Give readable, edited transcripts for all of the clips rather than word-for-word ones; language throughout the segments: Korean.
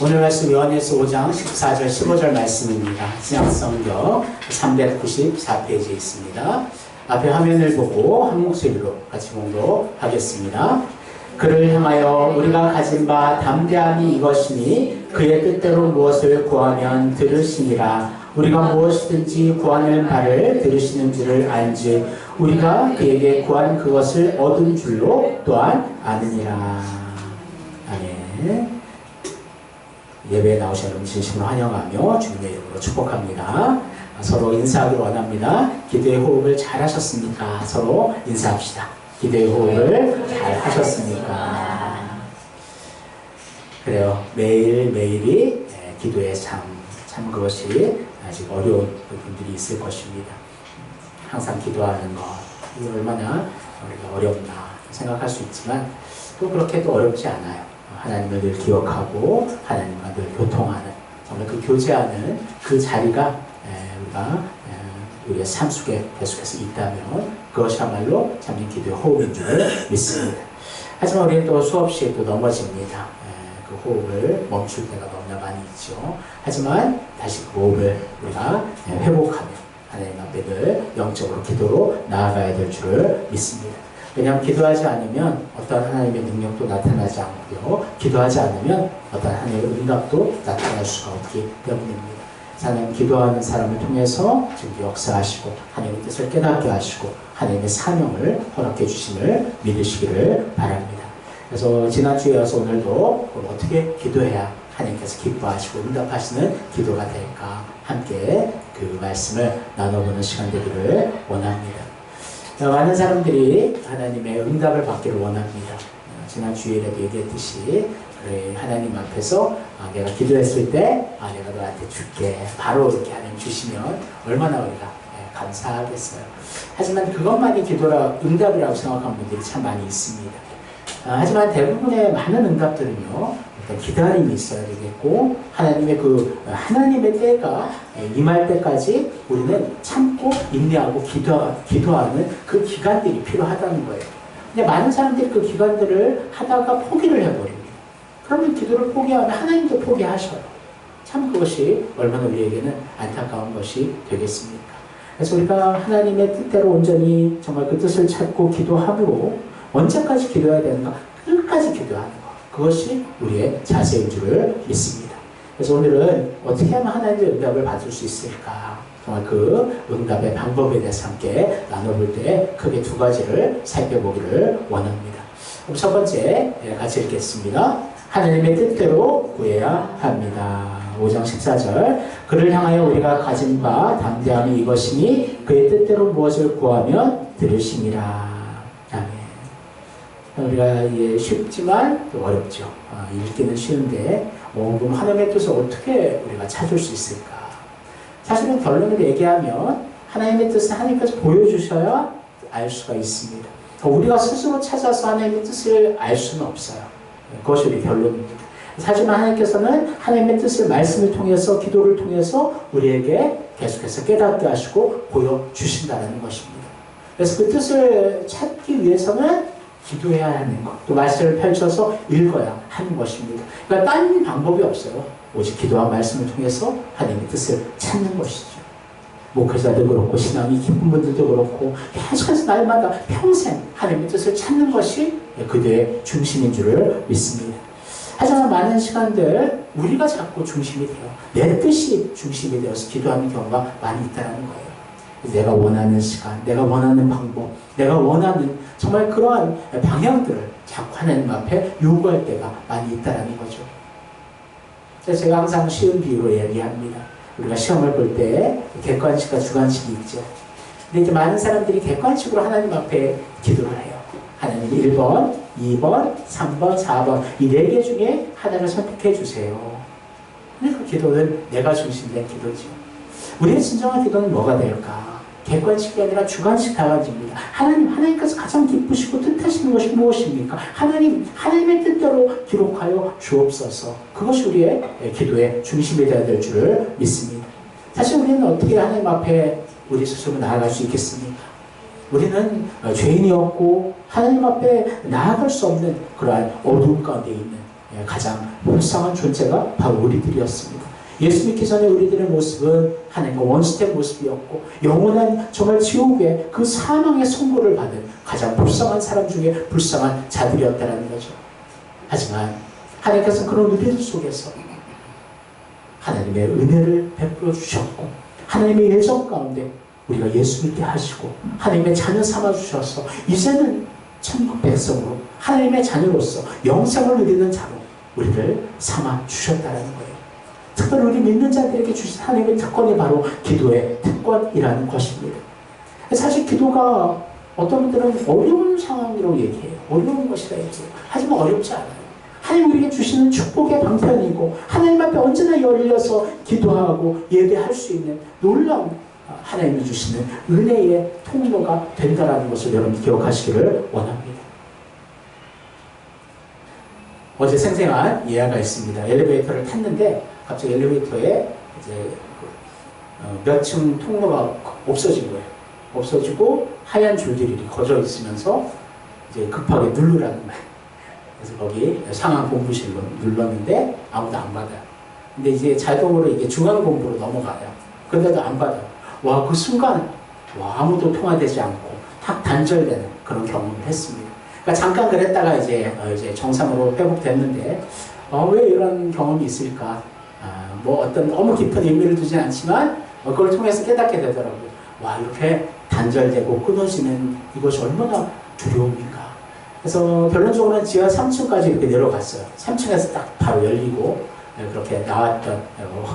오늘 말씀 요한일서 5장 14절 15절 말씀입니다. 신약성경 394페이지에 있습니다. 앞에 화면을 보고 한 목소리로 같이 공독하겠습니다. 그를 향하여 우리가 가진 바 담대함이 이것이니 그의 뜻대로 무엇을 구하면 들으시니라. 우리가 무엇이든지 구하는 바를 들으시는 줄을 알지 우리가 그에게 구한 그것을 얻은 줄로 또한 아느니라. 아멘. 예배에 나오신 여러분 진심으로 환영하며 주님의 이름으로 축복합니다. 서로 인사하기를 원합니다. 기도의 호흡을 잘 하셨습니까? 서로 인사합시다. 기도의 호흡을 잘 하셨습니까? 그래요. 매일매일이 기도의 참 그것이 아직 어려운 분들이 있을 것입니다. 항상 기도하는 것, 이게 얼마나 우리가 어렵나 생각할 수 있지만 또 그렇게 또 어렵지 않아요. 하나님을 늘 기억하고 하나님과 늘 교통하는, 정말 그 교제하는 그 자리가 우리의 삶 속에 계속해서 있다면 그것이야말로 참된 기도의 호흡인 줄 믿습니다. 하지만 우리는 또 수없이 또 넘어집니다. 그 호흡을 멈출 때가 너무나 많이 있죠. 하지만 다시 그 호흡을 우리가 회복하며 하나님 앞에 늘 영적으로 기도로 나아가야 될 줄을 믿습니다. 왜냐하면 기도하지 않으면 어떤 하나님의 능력도 나타나지 않고요. 기도하지 않으면 어떤 하나님의 응답도 나타날 수가 없기 때문입니다. 하나님 기도하는 사람을 통해서 지금 역사하시고 하나님의 뜻을 깨닫게 하시고 하나님의 사명을 허락해 주심을 믿으시기를 바랍니다. 그래서 지난주에 와서 오늘도 어떻게 기도해야 하나님께서 기뻐하시고 응답하시는 기도가 될까 함께 그 말씀을 나눠보는 시간 되기를 원합니다. 많은 사람들이 하나님의 응답을 받기를 원합니다. 지난 주일에도 얘기했듯이 하나님 앞에서 내가 기도했을 때 내가 너한테 줄게 바로 이렇게 하나님 주시면 얼마나 우리가 감사하겠어요. 하지만 그것만이 기도라 응답이라고 생각하는 분들이 참 많이 있습니다. 하지만 대부분의 많은 응답들은요, 기다림이 있어야 되겠고 하나님의 때가 임할 때까지 우리는 참고 인내하고 기도하는 그 기간들이 필요하다는 거예요. 근데 많은 사람들이 그 기간들을 하다가 포기를 해버립니다. 그러면 기도를 포기하면 하나님도 포기하셔요. 참 그것이 얼마나 우리에게는 안타까운 것이 되겠습니까? 그래서 우리가 하나님의 뜻대로 온전히 정말 그 뜻을 찾고 기도함으로 언제까지 기도해야 되는가? 끝까지 기도하는 것. 그것이 우리의 자세인 줄을 믿습니다. 그래서 오늘은 어떻게 하면 하나님의 응답을 받을 수 있을까? 정말 그 응답의 방법에 대해서 함께 나눠볼 때 크게 두 가지를 살펴보기를 원합니다. 그럼 첫 번째 같이 읽겠습니다. 하나님의 뜻대로 구해야 합니다. 5장 14절 그를 향하여 우리가 가진 바 담대함이 이것이니 그의 뜻대로 무엇을 구하면 들으심이라. 아멘. 우리가 쉽지만 또 어렵죠. 읽기는 쉬운데 그럼 하나님의 뜻을 어떻게 우리가 찾을 수 있을까? 사실은 결론을 얘기하면 하나님의 뜻을 하나님께서 보여주셔야 알 수가 있습니다. 우리가 스스로 찾아서 하나님의 뜻을 알 수는 없어요. 그것이 우리 결론입니다. 하지만 하나님께서는 하나님의 뜻을 말씀을 통해서 기도를 통해서 우리에게 계속해서 깨닫게 하시고 보여주신다는 것입니다. 그래서 그 뜻을 찾기 위해서는 기도해야 하는 것, 또 말씀을 펼쳐서 읽어야 하는 것입니다. 그러니까 딴 방법이 없어요. 오직 기도와 말씀을 통해서 하나님의 뜻을 찾는 것이죠. 목회자도 그렇고 신앙이 깊은 분들도 그렇고 계속해서 날마다 평생 하나님의 뜻을 찾는 것이 그들의 중심인 줄을 믿습니다. 하지만 많은 시간들 우리가 자꾸 중심이 돼요. 내 뜻이 중심이 되어서 기도하는 경우가 많이 있다는 거예요. 내가 원하는 시간, 내가 원하는 방법, 내가 원하는 정말 그러한 방향들을 자꾸 하나님 앞에 요구할 때가 많이 있다는 거죠. 그래서 제가 항상 쉬운 비유로 얘기합니다. 우리가 시험을 볼 때 객관식과 주관식이 있죠. 근데 이제 많은 사람들이 객관식으로 하나님 앞에 기도를 해요. 하나님 1번, 2번, 3번, 4번 이 4개 중에 하나를 선택해 주세요. 근데 그 기도는 내가 중심된 기도죠. 우리의 진정한 기도는 뭐가 될까? 객관식이 아니라 주관식 다가집니다. 하나님께서 가장 기쁘시고 뜻하시는 것이 무엇입니까? 하나님의 뜻대로 기록하여 주옵소서. 그것이 우리의 기도의 중심이 되어야 될 줄을 믿습니다. 사실 우리는 어떻게 하나님 앞에 우리 스스로 나아갈 수 있겠습니까? 우리는 죄인이었고 하나님 앞에 나아갈 수 없는 그러한 어두움 가운데 있는 가장 불쌍한 존재가 바로 우리들이었습니다. 예수 믿기 전에 우리들의 모습은 하나님과 원수된 모습이었고 영원한 정말 지옥의 그 사망의 선고를 받은 가장 불쌍한 사람 중에 불쌍한 자들이었다는 거죠. 하지만 하나님께서는 그런 우리들 속에서 하나님의 은혜를 베풀어 주셨고 하나님의 예정 가운데 우리가 예수 믿게 하시고 하나님의 자녀 삼아 주셔서 이제는 천국 백성으로 하나님의 자녀로서 영생을 누리는 자로 우리를 삼아 주셨다는 거예요. 특별히 우리 믿는 자들에게 주신 하나님의 특권이 바로 기도의 특권이라는 것입니다. 사실 기도가 어떤 분들은 어려운 상황이라고 얘기해요. 어려운 것이라 얘기해요. 하지만 어렵지 않아요. 하나님 우리에게 주시는 축복의 방편이고 하나님 앞에 언제나 열려서 기도하고 예배할 수 있는 놀라운 하나님이 주시는 은혜의 통로가 된다는 것을 여러분 기억하시기를 원합니다. 어제 생생한 예화가 있습니다. 엘리베이터를 탔는데 갑자기 엘리베이터에 이제 몇 층 통로가 없어진 거예요. 없어지고 하얀 줄들이 거져 있으면서 이제 급하게 누르라는 거예요. 그래서 거기 상하 본부실로 눌렀는데 아무도 안 받아요. 근데 이제 자동으로 이게 중앙 본부로 넘어가요. 근데도 안 받아요. 와, 그 순간 아무도 통화되지 않고 탁 단절되는 그런 경험을 했습니다. 그러니까 잠깐 그랬다가 이제 정상으로 회복됐는데 왜 이런 경험이 있을까? 뭐 어떤 너무 깊은 의미를 두진 않지만 그걸 통해서 깨닫게 되더라고요. 와, 이렇게 단절되고 끊어지는 이것이 얼마나 두려움인가. 그래서 결론적으로는 지하 3층까지 이렇게 내려갔어요. 3층에서 딱 바로 열리고 그렇게 나왔던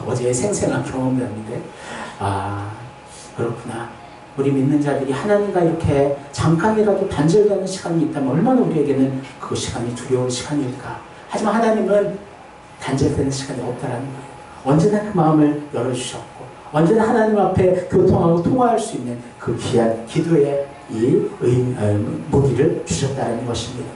어제의 생생한 경험이었는데 그렇구나. 우리 믿는 자들이 하나님과 이렇게 잠깐이라도 단절되는 시간이 있다면 얼마나 우리에게는 그 시간이 두려운 시간일까. 하지만 하나님은 단절되는 시간이 없다라는 거예요. 언제나 그 마음을 열어주셨고 언제나 하나님 앞에 교통하고 통화할 수 있는 그 귀한 기도의 이 무기를 주셨다는 것입니다.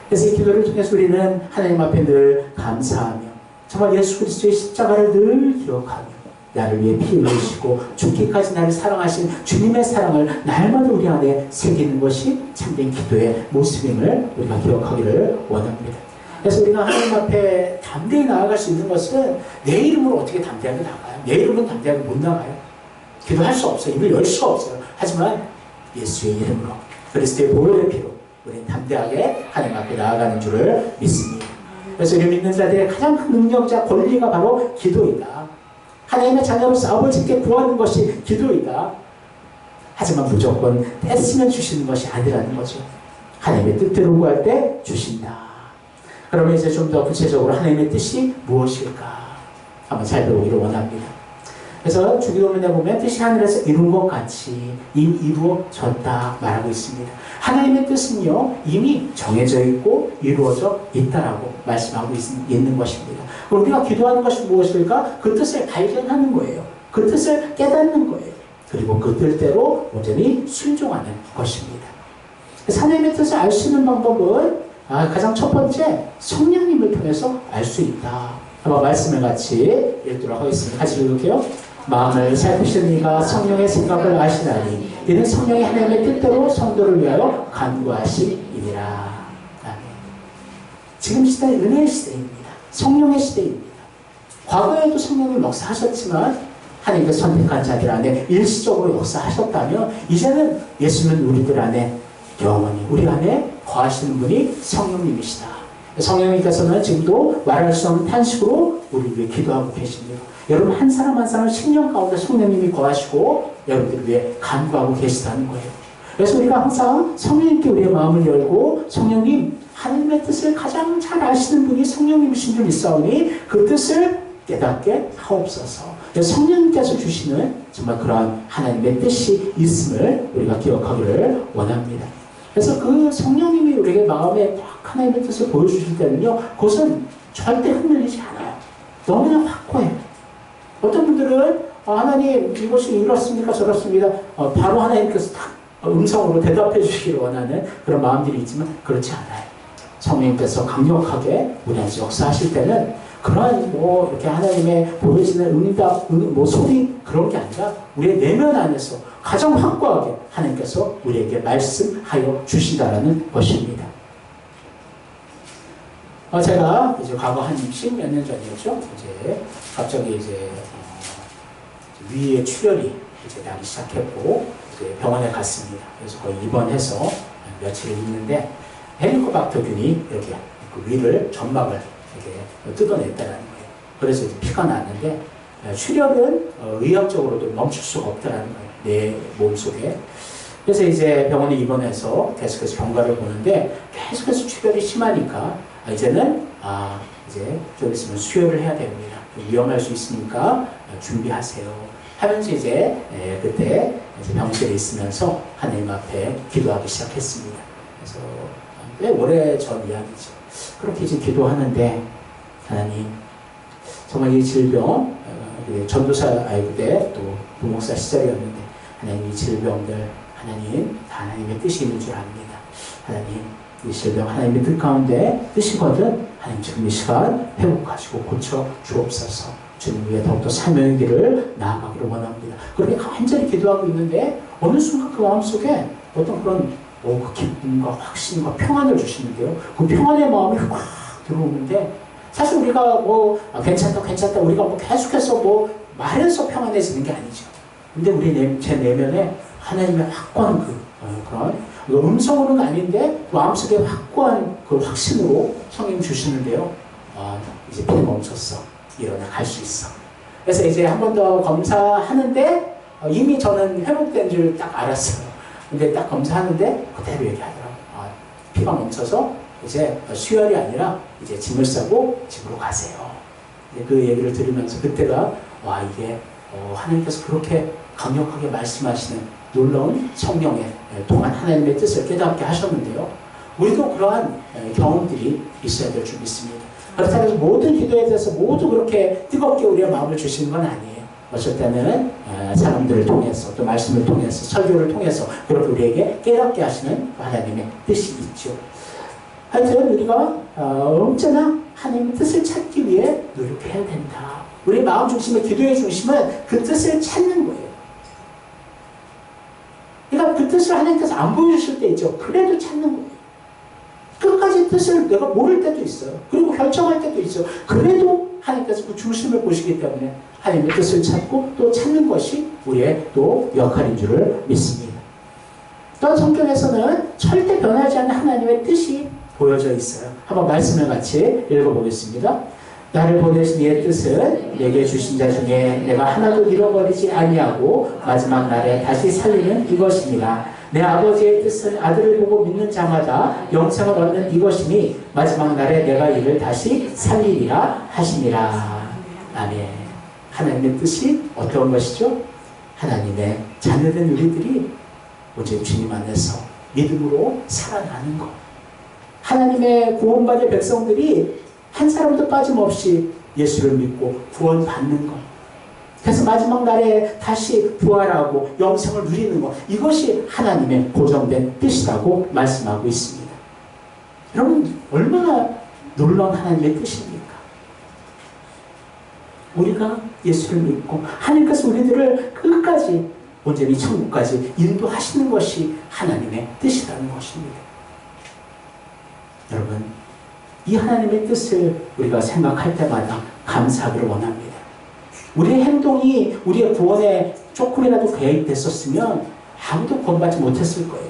그래서 이 기도를 통해서 우리는 하나님 앞에 늘 감사하며 정말 예수 그리스도의 십자가를 늘 기억하며 나를 위해 피 흘리시고 죽기까지 나를 사랑하신 주님의 사랑을 날마다 우리 안에 새기는 것이 참된 기도의 모습임을 우리가 기억하기를 원합니다. 그래서 우리가 하나님 앞에 담대히 나아갈 수 있는 것은 내 이름으로 어떻게 담대하게 나가요? 내 이름으로는 담대하게 못 나가요. 기도할 수 없어요. 입을 열 수가 없어요. 하지만 예수의 이름으로 그리스도의 보혈의 피로 우리는 담대하게 하나님 앞에 나아가는 줄을 믿습니다. 그래서 우리 믿는 자들의 가장 큰 능력자 권리가 바로 기도이다. 하나님의 자녀로서 아버지께 구하는 것이 기도이다. 하지만 무조건 떼쓰면 주시는 것이 아니라는 거죠. 하나님의 뜻대로 구할 때 주신다. 그러면 이제 좀 더 구체적으로 하나님의 뜻이 무엇일까 한번 살펴보기를 원합니다. 그래서 주기도문에 보면 뜻이 하늘에서 이룬 것 같이 이미 이루어졌다 말하고 있습니다. 하나님의 뜻은요 이미 정해져 있고 이루어져 있다라고 말씀하고 있는 것입니다. 그럼 우리가 기도하는 것이 무엇일까? 그 뜻을 발견하는 거예요. 그 뜻을 깨닫는 거예요. 그리고 그 뜻대로 온전히 순종하는 것입니다. 하나님의 뜻을 알 수 있는 방법은 가장 첫 번째 성령님을 통해서 알 수 있다. 한번 말씀을 같이 읽도록 하겠습니다. 같이 읽을게요. 마음을 살피시는 이가 성령의 생각을 아시나니 이는 성령이 하나님의 뜻대로 성도를 위하여 간구하시니라. 지금 시대는 은혜의 시대입니다. 성령의 시대입니다. 과거에도 성령님 역사하셨지만 하나님께서 선택한 자들 안에 일시적으로 역사하셨다면 이제는 예수는 우리들 안에 영원히 우리 안에 거하시는 분이 성령님이시다. 성령님께서는 지금도 말할 수 없는 탄식으로 우리 위해 기도하고 계십니다. 여러분 한 사람 한 사람 심령 가운데 성령님이 거하시고 여러분들 위해 간구하고 계시다는 거예요. 그래서 우리가 항상 성령님께 우리의 마음을 열고 성령님 하나님의 뜻을 가장 잘 아시는 분이 성령님이신 줄 믿사오니 그 뜻을 깨닫게 하옵소서. 성령님께서 주시는 정말 그러한 하나님의 뜻이 있음을 우리가 기억하기를 원합니다. 그래서 그 성령님이 우리에게 마음에 딱 하나님의 뜻을 보여주실 때는요 그것은 절대 흔들리지 않아요. 너무나 확고해요. 어떤 분들은 하나님 이것이 이렇습니까 저렇습니다 바로 하나님께서 딱 음성으로 대답해 주시기를 원하는 그런 마음들이 있지만 그렇지 않아요. 성령님께서 강력하게 우리 안에서 역사하실 때는 그러한 이렇게 하나님의 보여지는 응답, 소리 그런 게 아니라 우리의 내면 안에서 가장 확고하게 하나님께서 우리에게 말씀하여 주신다라는 것입니다. 제가 이제 과거 한 10몇 년 전이었죠. 이제 갑자기 이제 위에 출혈이 이제 나기 시작했고 이제 병원에 갔습니다. 그래서 거의 입원해서 며칠을 있는데 헬리코박터균이 이렇게 그 위를 점막을 이렇게 뜯어냈다라는 거예요. 그래서 이제 피가 났는데 출혈은 의학적으로도 멈출 수가 없다라는 거예요. 내 몸속에. 그래서 이제 병원에 입원해서 계속해서 경과를 보는데 계속해서 출혈이 심하니까 이제는 이제 좀 있으면 수혈을 해야 됩니다. 좀 위험할 수 있으니까 준비하세요. 하면서 이제 그때 이제 병실에 있으면서 하나님 앞에 기도하기 시작했습니다. 그래서 꽤 오래전 이야기죠. 그렇게 이제 기도하는데 하나님 정말 이 질병 전도사 그때 또 부목사 시절이었는데 하나님 이 질병들 하나님 다 하나님의 뜻이 있는 줄 압니다. 하나님 이 질병 하나님의 뜻 가운데 뜻이거든 하나님 지금 이 시간 회복하시고 고쳐 주옵소서. 주님 위에 더욱더 사명의 길을 나아가기를 원합니다. 그렇게 간절히 기도하고 있는데 어느 순간 그 마음속에 어떤 그런 그 기쁨과 확신과 평안을 주시는데요. 그 평안의 마음이 확 들어오는데 사실 우리가 괜찮다 우리가 계속해서 말해서 평안해지는 게 아니죠. 근데 우리 제 내면에 하나님의 확고한 그런 음성으로는 아닌데 마음속에 확고한 그 확신으로 성령 주시는데요. 이제 피 멈췄어. 일어나 갈 수 있어. 그래서 이제 한 번 더 검사하는데 이미 저는 회복된 줄 딱 알았어요. 근데 딱 검사하는데 그대로 얘기하더라고요. 피가 멈춰서 이제 수혈이 아니라 이제 짐을 싸고 집으로 가세요. 그 얘기를 들으면서 그때가 이게 하나님께서 그렇게 강력하게 말씀하시는 놀라운 성령의 동안 하나님의 뜻을 깨닫게 하셨는데요. 우리도 그러한 경험들이 있어야 될 줄 믿습니다. 그렇다고 해서 모든 기도에 대해서 모두 그렇게 뜨겁게 우리의 마음을 주시는 건 아니에요. 어쩔 때는 사람들을 통해서 또 말씀을 통해서 설교를 통해서 그렇게 우리에게 깨닫게 하시는 하나님의 뜻이 있죠. 하여튼 우리가 언제나 하나님의 뜻을 찾기 위해 노력해야 된다. 우리 마음 중심의 기도의 중심은 그 뜻을 찾는 거예요. 그러니까 그 뜻을 하나님께서 안 보여주실 때 있죠. 그래도 찾는 거예요. 끝까지 뜻을 내가 모를 때도 있어요. 그리고 결정할 때도 있어요. 그래도 하나님께서 그 중심을 보시기 때문에 하나님의 뜻을 찾고 또 찾는 것이 우리의 또 역할인 줄을 믿습니다. 또한 성경에서는 절대 변하지 않는 하나님의 뜻이 보여져 있어요. 한번 말씀을 같이 읽어보겠습니다. 나를 보내신 이의 뜻은 내게 주신 자 중에 내가 하나도 잃어버리지 아니하고 마지막 날에 다시 살리는 이것입니다. 내 아버지의 뜻은 아들을 보고 믿는 자마다 영생을 얻는 이것이니 마지막 날에 내가 이를 다시 살리리라 하시니라. 아멘. 하나님의 뜻이 어떤 것이죠? 하나님의 자녀된 우리들이 오직 주님 안에서 믿음으로 살아나는 것. 하나님의 구원받을 백성들이 한 사람도 빠짐없이 예수를 믿고 구원받는 것. 그래서 마지막 날에 다시 부활하고 영생을 누리는 것. 이것이 하나님의 고정된 뜻이라고 말씀하고 있습니다. 여러분 얼마나 놀라운 하나님의 뜻입니까? 우리가 예수를 믿고 하나님께서 우리들을 끝까지 온전히 천국까지 인도하시는 것이 하나님의 뜻이라는 것입니다. 여러분 이 하나님의 뜻을 우리가 생각할 때마다 감사하기를 원합니다. 우리의 행동이 우리의 구원에 조금이라도 개입됐었으면 아무도 구원받지 못했을 거예요.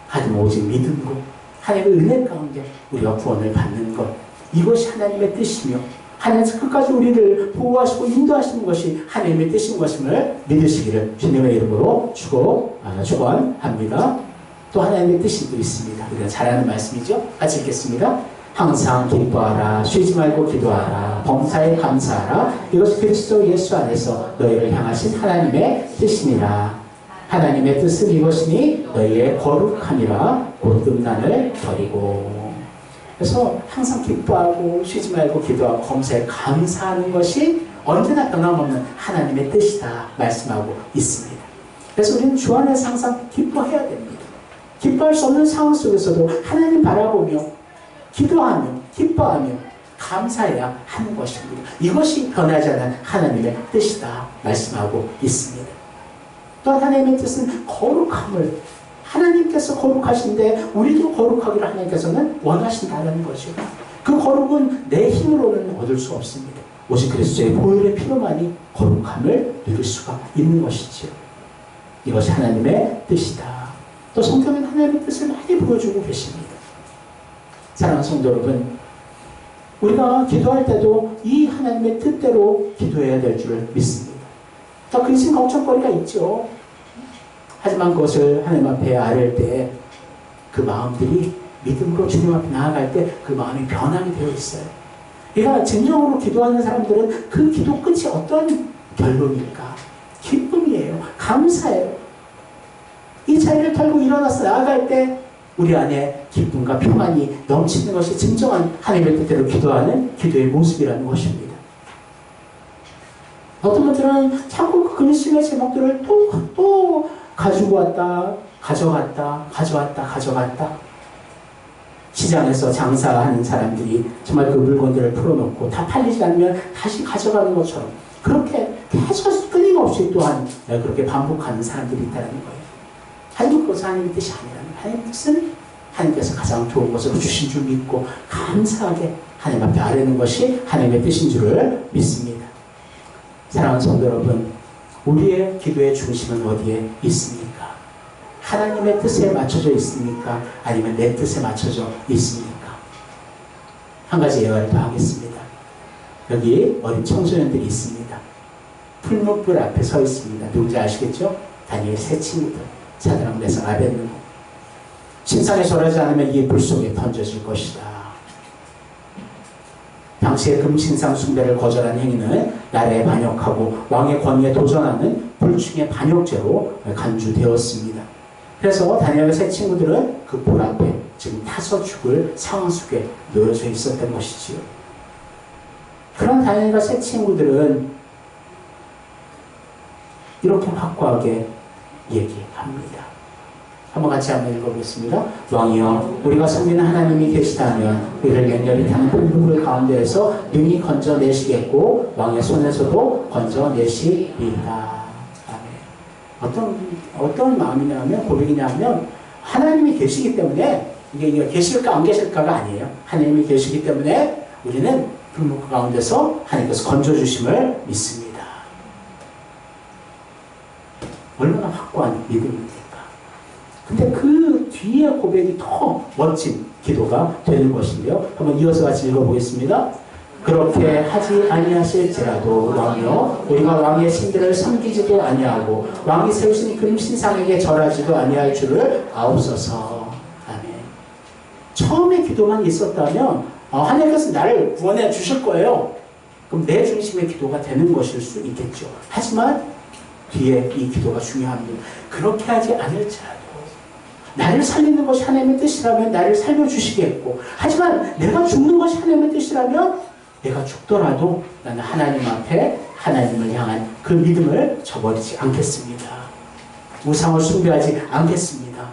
하지만 오직 믿음으로 하나님의 은혜 가운데 우리가 구원을 받는 것, 이것이 하나님의 뜻이며 하나님께서 끝까지 우리를 보호하시고 인도하시는 것이 하나님의 뜻인 것임을 믿으시기를 주님의 이름으로 축원합니다. 또 하나님의 뜻이 또 있습니다. 우리가 잘 아는 말씀이죠. 같이 읽겠습니다. 항상 기뻐하라, 쉬지 말고 기도하라, 범사에 감사하라. 이것이 그리스도 예수 안에서 너희를 향하신 하나님의 뜻이니라. 하나님의 뜻은 이것이니 너희의 거룩함이라 곧 음란을 버리고. 그래서 항상 기뻐하고 쉬지 말고 기도하고 범사에 감사하는 것이 언제나 변함없는 하나님의 뜻이다 말씀하고 있습니다. 그래서 우리는 주 안에서 항상 기뻐해야 됩니다. 기뻐할 수 없는 상황 속에서도 하나님 바라보며 기도하며 기뻐하며 감사해야 하는 것입니다. 이것이 변하지 않는 하나님의 뜻이다 말씀하고 있습니다. 또한 하나님의 뜻은 거룩함을, 하나님께서 거룩하신데 우리도 거룩하기를 하나님께서는 원하신다는 거죠. 그 거룩은 내 힘으로는 얻을 수 없습니다. 오직 그리스도의 보혈의 피로만이 거룩함을 누릴 수가 있는 것이지요. 이것이 하나님의 뜻이다. 또 성경은 하나님의 뜻을 많이 보여주고 계십니다. 사랑하는 성도 여러분, 우리가 기도할 때도 이 하나님의 뜻대로 기도해야 될 줄 믿습니다. 더 근심 걱정거리가 있죠. 하지만 그것을 하나님 앞에 아뢰을 때 그 마음들이 믿음으로 주님 앞에 나아갈 때 그 마음이 변함이 되어 있어요. 그러니까 진정으로 기도하는 사람들은 그 기도 끝이 어떤 결론일까? 기쁨이에요. 감사예요. 이 자리를 털고 일어나서 나아갈 때 우리 안에 기쁨과 평안이 넘치는 것이 진정한 하나님의 뜻대로 기도하는 기도의 모습이라는 것입니다. 어떤 분들은 자꾸 그 근심의 제목들을 또 가지고 왔다, 가져갔다. 시장에서 장사하는 사람들이 정말 그 물건들을 풀어놓고 다 팔리지 않으면 다시 가져가는 것처럼 그렇게 계속 끊임없이 또한 그렇게 반복하는 사람들이 있다는 거예요. 하나님 그것은 하나님의 뜻이 아니라는 거예요. 하나님의 뜻은 하나님께서 가장 좋은 것으로 주신 줄 믿고 감사하게 하나님 앞에 아뢰는 것이 하나님의 뜻인 줄을 믿습니다. 사랑하는 성도 여러분, 우리의 기도의 중심은 어디에 있습니까? 하나님의 뜻에 맞춰져 있습니까? 아니면 내 뜻에 맞춰져 있습니까? 한 가지 예화를 더 하겠습니다. 여기 어린 청소년들이 있습니다. 풀무불 앞에 서 있습니다. 누군지 아시겠죠? 다니엘 세 친구들, 사드락 메삭 아벳느고. 신상에 절하지 않으면 이 불 속에 던져질 것이다. 당시의 금신상 숭배를 거절한 행위는 나라에 반역하고 왕의 권위에 도전하는 불충의 반역죄로 간주되었습니다. 그래서 다니엘의 세 친구들은 그 불 앞에 지금 타서 죽을 상황 속에 놓여져 있었던 것이지요. 그런 다니엘과 세 친구들은 이렇게 확고하게 얘기합니다. 한번 같이 한번 읽어보겠습니다. 왕이여, 우리가 섬기는 하나님이 계시다면 우리를 맹렬히 타는 불불 가운데에서 능히 건져내시겠고 왕의 손에서도 건져내시리이다. 어떤 마음이냐면, 고백이냐면, 하나님이 계시기 때문에, 이게 계실까 안 계실까가 아니에요. 하나님이 계시기 때문에 우리는 불목 가운데서 하나님께서 건져주심을 믿습니다. 얼마나 확고한 믿음입니까? 근데 그 뒤에 고백이 더 멋진 기도가 되는 것인데요. 한번 이어서 같이 읽어보겠습니다. 그렇게 하지 아니하실지라도 왕이여, 우리가 왕의 신들을 섬기지도 아니하고 왕이 세우신 금신상에게 절하지도 아니할 줄을 아옵소서. 아멘. 처음에 기도만 있었다면 하나님께서 나를 구원해 주실 거예요. 그럼 내 중심의 기도가 되는 것일 수 있겠죠. 하지만 뒤에 이 기도가 중요합니다. 그렇게 하지 않을지라도 나를 살리는 것이 하나님의 뜻이라면 나를 살려주시겠고, 하지만 내가 죽는 것이 하나님의 뜻이라면 내가 죽더라도 나는 하나님 앞에 하나님을 향한 그 믿음을 저버리지 않겠습니다. 우상을 숭배하지 않겠습니다.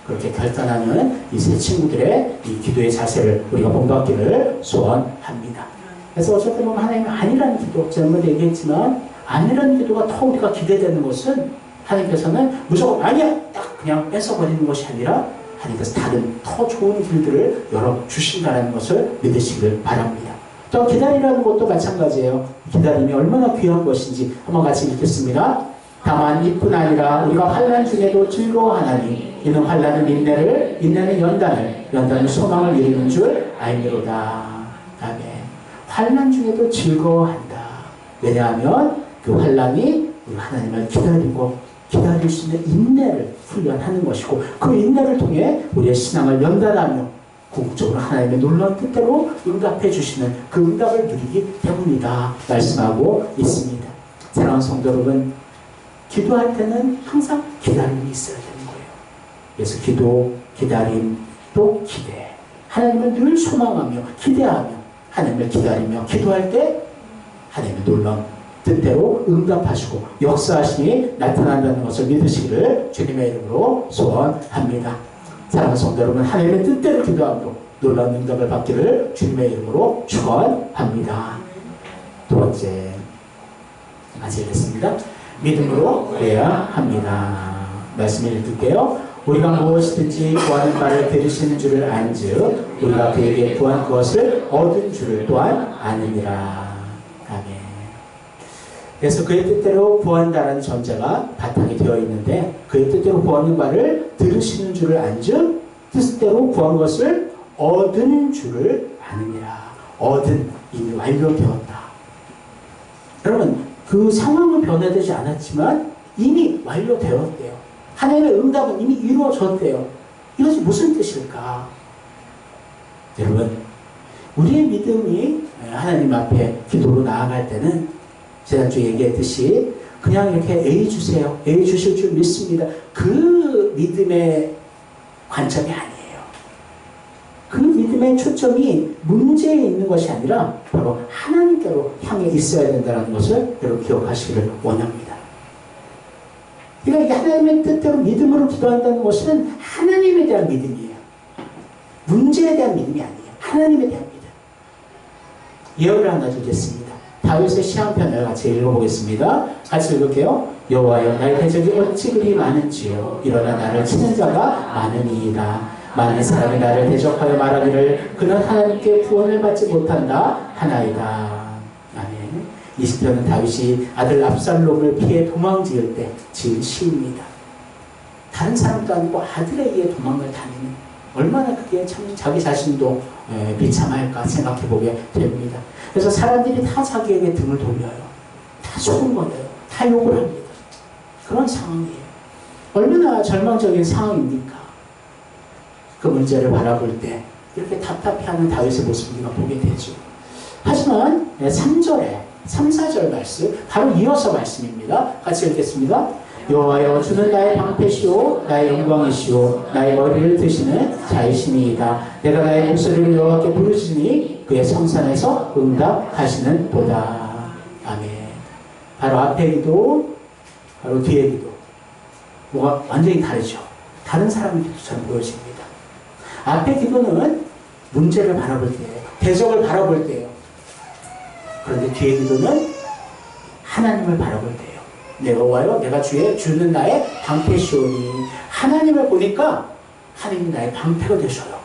그렇게 결단하는 이 세 친구들의 이 기도의 자세를 우리가 본받기를 소원합니다. 그래서 어쨌든 보면 하나님이 아니라는 기도, 제가 먼저 얘기했지만 아니라는 기도가 더 우리가 기대되는 것은 하나님께서는 무조건 아니야 딱 그냥 뺏어버리는 것이 아니라 하나님께서 다른 더 좋은 길들을 열어주신다는 것을 믿으시길 바랍니다. 또 기다리라는 것도 마찬가지예요. 기다림이 얼마나 귀한 것인지 한번 같이 읽겠습니다. 다만 이뿐 아니라 우리가 환난 중에도 즐거워하나니 이는 환난은 인내를, 인내는 연단을, 연단은 소망을 이루는 줄 알미로다. 아멘. 환난 중에도 즐거워한다. 왜냐하면 그 환난이 우리 하나님을 기다릴 수 있는 인내를 훈련하는 것이고, 그 인내를 통해 우리의 신앙을 연단하며 궁극적으로 하나님의 놀라운 뜻대로 응답해 주시는 그 응답을 누리기 때문이다 말씀하고 있습니다. 사랑하는 성도 여러분, 기도할 때는 항상 기다림이 있어야 되는 거예요. 그래서 기도, 기다림, 또 기대, 하나님을 늘 소망하며 기대하며 하나님을 기다리며 기도할 때 하나님의 놀라운 뜻대로 응답하시고 역사하심이 나타난다는 것을 믿으시기를 주님의 이름으로 소원합니다. 사랑하는 성도 여러분, 하나님의 뜻대로 기도하고 놀라운 응답을 받기를 주님의 이름으로 축원합니다. 두 번째, 같이 읽겠습니다. 믿음으로 그래야 합니다. 말씀을 읽을게요. 우리가 무엇이든지 구하는 바를 들으시는 줄을 안즉 우리가 그에게 구한 그것을 얻은 줄을 또한 아느니라. 아멘. 그래서 그의 뜻대로 구한다라는 전제가 바탕이 되어 있는데 그의 뜻대로 구하는 바를 들으시는 줄을 안즉 뜻대로 구한 것을 얻은 줄을 아느니라. 얻은, 이미 완료되었다. 여러분, 그 상황은 변화되지 않았지만 이미 완료되었대요. 하나님의 응답은 이미 이루어졌대요. 이것이 무슨 뜻일까? 여러분, 우리의 믿음이 하나님 앞에 기도로 나아갈 때는 지난주에 얘기했듯이 그냥 이렇게 A 주세요. A 주실 줄 믿습니다. 그 믿음의 관점이 아니에요. 그 믿음의 초점이 문제에 있는 것이 아니라 바로 하나님께로 향해 있어야 된다는 것을 여러분 기억하시기를 원합니다. 그러니까 하나님의 뜻대로 믿음으로 기도한다는 것은 하나님에 대한 믿음이에요. 문제에 대한 믿음이 아니에요. 하나님에 대한 믿음. 예언을 하나 드리겠습니다. 다윗의 시 한 편을 같이 읽어보겠습니다. 같이 읽을게요. 여호와여 나의 대적이 어찌 그리 많은지요. 일어나 나를 치는 자가 많으니이다. 많은 사람이 나를 대적하여 말하기를 그는 하나님께 구원을 받지 못한다 하나이다. 아멘. 이 시편은 다윗이 아들 압살롬을 피해 도망지을 때 지은 시입니다. 다른 사람도 아니고 아들에 의해 도망을 다니는, 얼마나 그게 참 자기 자신도 비참할까 생각해보게 됩니다. 그래서 사람들이 다 자기에게 등을 돌려요. 다 수군거려요. 다 욕을 합니다. 그런 상황이에요. 얼마나 절망적인 상황입니까? 그 문제를 바라볼 때 이렇게 답답해하는 다윗의 모습을 우리가 보게 되죠. 하지만 3절에 3, 4절 말씀 바로 이어서 말씀입니다. 같이 읽겠습니다. 여호와여 주는 나의 방패시오 나의 영광이시오 나의 머리를 드시는 자이시니이다. 내가 나의 목소리를 여호와께 부르시니 그의 성산에서 응답하시는 도다. 아멘. 바로 앞에 기도 바로 뒤에 기도 뭐가 완전히 다르죠. 다른 사람의 기도처럼 보여집니다. 앞에 기도는 문제를 바라볼 때예요. 대적을 바라볼 때예요. 그런데 뒤에 기도는 하나님을 바라볼 때예요. 내가 와요. 내가 주는 나의 방패시오니. 하나님을 보니까 하나님이 나의 방패가 되셔요.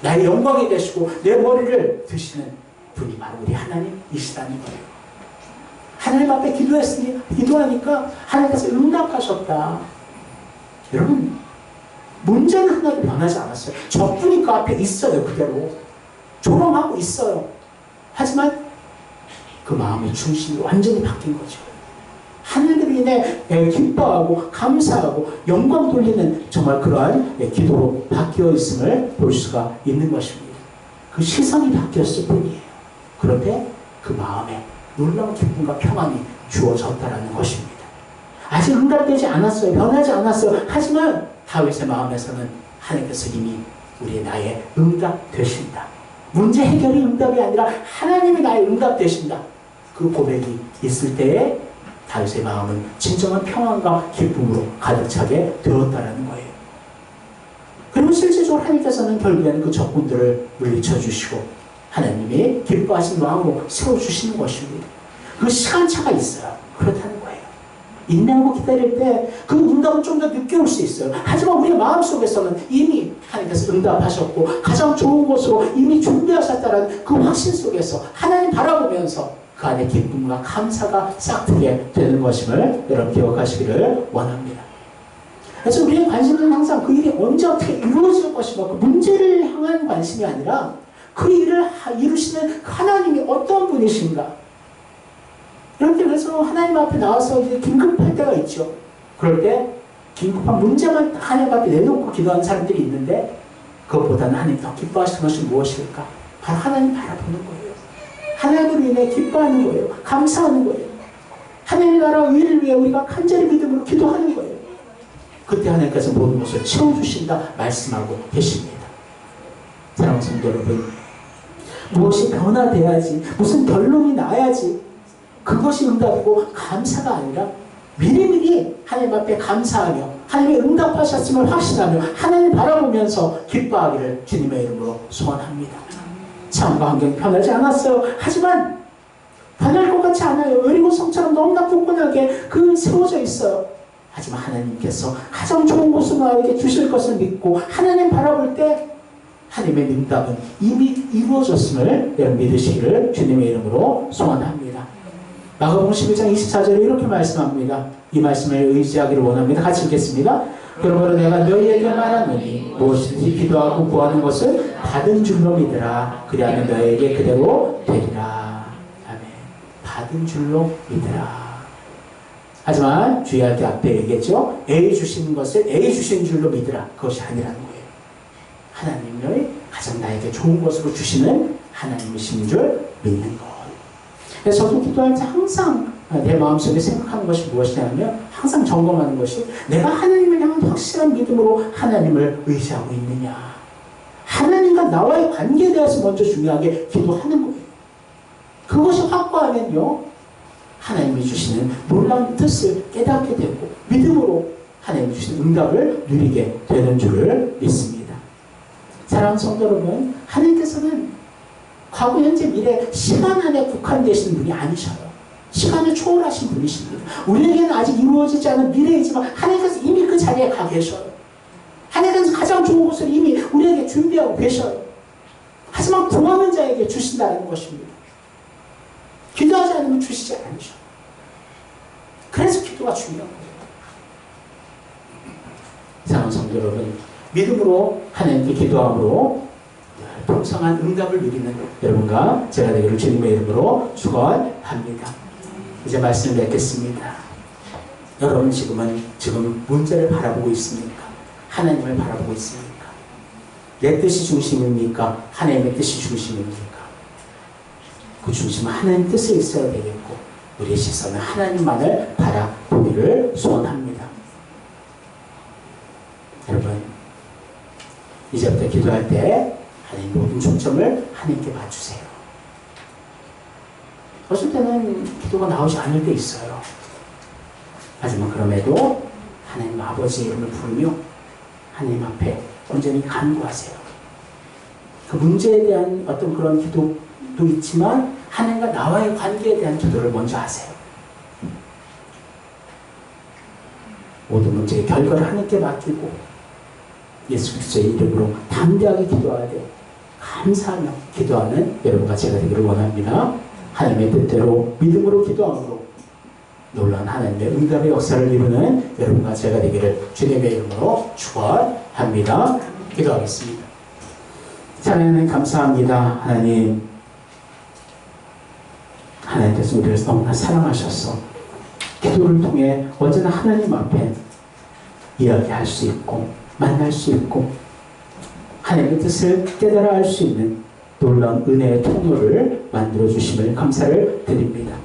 나의 영광이 되시고 내 머리를 드시는 분이 바로 우리 하나님이시다는 거예요. 하나님 앞에 기도하니까 하나님께서 응답하셨다. 여러분, 문제는 하나도 변하지 않았어요. 적군이 그 앞에 있어요. 그대로 조롱하고 있어요. 하지만 그 마음의 중심이 완전히 바뀐 거죠. 하늘들이 인해 기뻐하고 감사하고 영광 돌리는 정말 그러한 기도로 바뀌어 있음을 볼 수가 있는 것입니다. 그 시선이 바뀌었을 뿐이에요. 그런데 그 마음에 놀라운 기쁨과 평안이 주어졌다는 것입니다. 아직 응답되지 않았어요. 변하지 않았어요. 하지만 다윗의 마음에서는 하나님께서 이미 우리의 나의 응답 되신다. 문제 해결이 응답이 아니라 하나님이 나의 응답 되신다. 그 고백이 있을 때에 다윗의 마음은 진정한 평안과 기쁨으로 가득 차게 되었다는 거예요. 그리고 실질적으로 하나님께서는 결국에는 그 적군들을 물리쳐 주시고 하나님이 기뻐하신 마음으로 세워주시는 것입니다. 그 시간차가 있어요. 그렇다는 거예요. 인내하고 기다릴 때 그 응답은 좀 더 늦게 올 수 있어요. 하지만 우리의 마음속에서는 이미 하나님께서 응답하셨고 가장 좋은 곳으로 이미 준비하셨다는 그 확신 속에서 하나님 바라보면서 그 안에 기쁨과 감사가 싹트게 되는 것임을 여러분 기억하시기를 원합니다. 그래서 우리의 관심은 항상 그 일이 언제 어떻게 이루어질 것인가, 그 문제를 향한 관심이 아니라 그 일을 이루시는 하나님이 어떤 분이신가. 여러분들 그래서 하나님 앞에 나와서 이제 긴급할 때가 있죠. 그럴 때 긴급한 문제만 하나님 앞에 내놓고 기도하는 사람들이 있는데 그것보다는 하나님 더 기뻐하시는 것이 무엇일까? 바로 하나님 바라보는 거예요. 하나님으로 인해 기뻐하는 거예요. 감사하는 거예요. 하나님의 나라 의를 위해 우리가 간절히 믿음으로 기도하는 거예요. 그때 하나님께서 모든 것을 채워주신다 말씀하고 계십니다. 사랑하는 성도 여러분, 무엇이 변화돼야지, 무슨 결론이 나야지 그것이 응답이고 감사가 아니라 미리미리 하나님 앞에 감사하며 하나님의 응답하셨음을 확신하며 하나님 바라보면서 기뻐하기를 주님의 이름으로 소원합니다. 상황과 환경이 변하지 않았어요. 하지만 변할 것 같지 않아요. 여리고 성처럼 너무나 굳건하게 그 세워져 있어요. 하지만 하나님께서 가장 좋은 것을 나에게 주실 것을 믿고 하나님 바라볼 때 하나님의 응답은 이미 이루어졌음을 여러분 믿으시기를 주님의 이름으로 소원합니다. 마가복음 11장 24절에 이렇게 말씀합니다. 이 말씀을 의지하기를 원합니다. 같이 읽겠습니다. 그러므로 내가 너희에게 말하노니 무엇이든지 기도하고 구하는 것을 받은 줄로 믿으라. 그리하면 너희에게 그대로 되리라. 아멘. 받은 줄로 믿으라. 하지만 주의할 게 앞에 얘기했죠. A 주시는 것을 A 주신 줄로 믿으라. 그것이 아니라는 거예요. 하나님을 가장 나에게 좋은 것으로 주시는 하나님이신 줄 믿는 것. 그래서 저도 기도할 때 항상 내 마음속에 생각하는 것이 무엇이냐면 항상 점검하는 것이 내가 하나님을 향한 확실한 믿음으로 하나님을 의지하고 있느냐. 하나님과 나와의 관계에 대해서 먼저 중요하게 기도하는 거예요. 그것이 확고하면요. 하나님이 주시는 놀라운 뜻을 깨닫게 되고 믿음으로 하나님이 주시는 응답을 누리게 되는 줄을 믿습니다. 사랑하는 성도 여러분, 하나님께서는 과거, 현재, 미래 시간 안에 국한되시는 분이 아니셔요. 시간을 초월하신 분이십니다. 우리에게는 아직 이루어지지 않은 미래이지만 하나님께서 이미 그 자리에 가 계셔요. 하나님께서 가장 좋은 것을 이미 우리에게 준비하고 계셔요. 하지만 구하는 자에게 주신다는 것입니다. 기도하지 않으면 주시지 않으셔. 그래서 기도가 중요한 거예요. 사랑하는 성도 여러분, 믿음으로 하나님께 기도함으로 풍성한 응답을 누리는 여러분과 제가 되기를 주님의 이름으로 축원합니다. 이제 말씀을 맺겠습니다. 여러분 지금 문제를 바라보고 있습니까? 하나님을 바라보고 있습니까? 내 뜻이 중심입니까? 하나님의 뜻이 중심입니까? 그 중심은 하나님 뜻에 있어야 되겠고 우리의 시선은 하나님만을 바라보기를 소원합니다. 여러분 이제부터 기도할 때 하나님 모든 초점을 하나님께 맞추세요. 어쩔 때는 기도가 나오지 않을 때 있어요. 하지만 그럼에도 하나님 아버지의 이름을 부르며 하나님 앞에 온전히 간구하세요. 그 문제에 대한 어떤 그런 기도도 있지만 하나님과 나와의 관계에 대한 기도를 먼저 하세요. 모든 문제의 결과를 하나님께 맡기고 예수 그리스도의 이름으로 담대하게 기도하되 감사하며 기도하는 여러분과 제가 되기를 원합니다. 하나님의 뜻대로 믿음으로 기도함으로 놀라운 하나님의 응답의 역사를 이루는 여러분과 제가 되기를 주님의 이름으로 축원합니다. 기도하겠습니다. 하나님 감사합니다. 하나님께서 우리를 너무나 사랑하셔서 기도를 통해 언제나 하나님 앞에 이야기할 수 있고 만날 수 있고 하나님의 뜻을 깨달아 알 수 있는 놀라운 은혜의 통로를 만들어주심을 감사를 드립니다.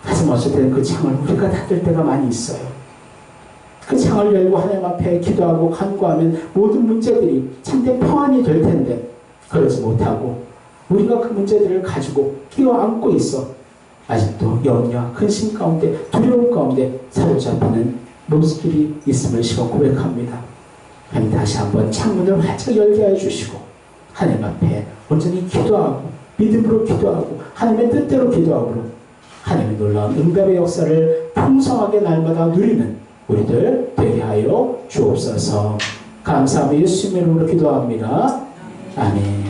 하지만 어쩔 때는 그 창을 우리가 닫을 때가 많이 있어요. 그 창을 열고 하나님 앞에 기도하고 간구하면 모든 문제들이 참된 평안이 될 텐데 그러지 못하고 우리가 그 문제들을 가지고 끼어안고 있어 아직도 염려와 근심 가운데 두려움 가운데 사로잡히는 모습들이 있음을 시간 고백합니다. 하나님 다시 한번 창문을 활짝 열게 해주시고 하나님 앞에 온전히 기도하고 믿음으로 기도하고 하나님의 뜻대로 기도하고 하나님의 놀라운 응답의 역사를 풍성하게 날마다 누리는 우리들 되게 하여 주옵소서. 감사하며 예수님의 이름으로 기도합니다. 아멘.